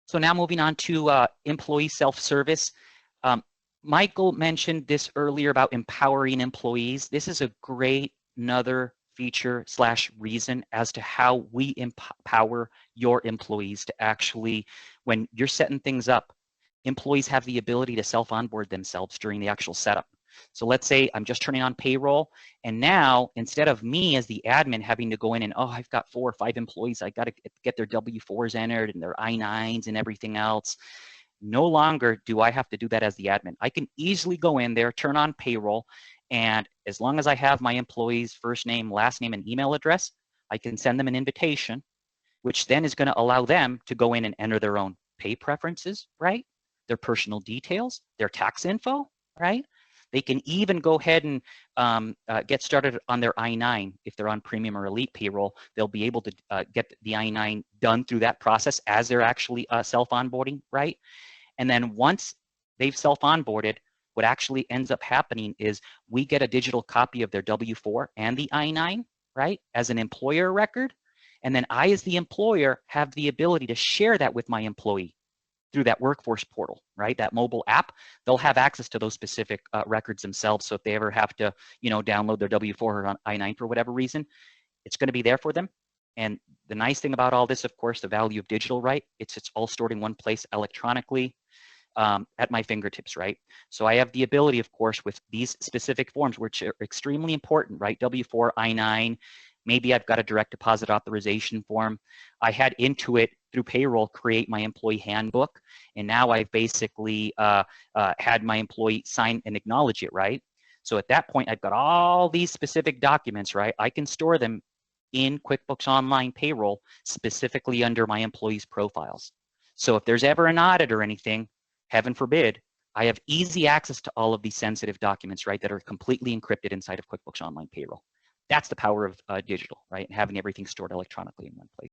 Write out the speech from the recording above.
So now moving on to employee self-service. Michael mentioned this earlier about empowering employees. This is a great another feature slash reason as to how we empower your employees to actually, when you're setting things up, employees have the ability to self-onboard themselves during the actual setup. So let's say I'm just turning on payroll, and now instead of me as the admin having to go in and, oh, I've got 4 or 5 employees, I got to get their W-4s entered and their I-9s and everything else. No longer do I have to do that as the admin. I can easily go in there, turn on payroll, and as long as I have my employee's first name, last name, and email address, I can send them an invitation, which then is going to allow them to go in and enter their own pay preferences, right? Their personal details, their tax info, right? They can even go ahead and get started on their I-9. If they're on premium or elite payroll, they'll be able to get the I-9 done through that process as they're actually self-onboarding, right? And then once they've self-onboarded, what actually ends up happening is we get a digital copy of their W-4 and the I-9, right, as an employer record. And then I, as the employer, have the ability to share that with my employee through that workforce portal, right? That mobile app, they'll have access to those specific records themselves. So if they ever have to, download their W-4 or I-9 for whatever reason, it's going to be there for them. And the nice thing about all this, of course, the value of digital, right? It's all stored in one place electronically at my fingertips, right? So I have the ability, of course, with these specific forms, which are extremely important, right? W-4, I-9, maybe I've got a direct deposit authorization form. I had Intuit through payroll create my employee handbook, and now I've basically had my employee sign and acknowledge it, right? So at that point, I've got all these specific documents, right? I can store them in QuickBooks Online Payroll, specifically under my employees' profiles. So if there's ever an audit or anything, heaven forbid, I have easy access to all of these sensitive documents, right, that are completely encrypted inside of QuickBooks Online Payroll. That's the power of digital, right, and having everything stored electronically in one place.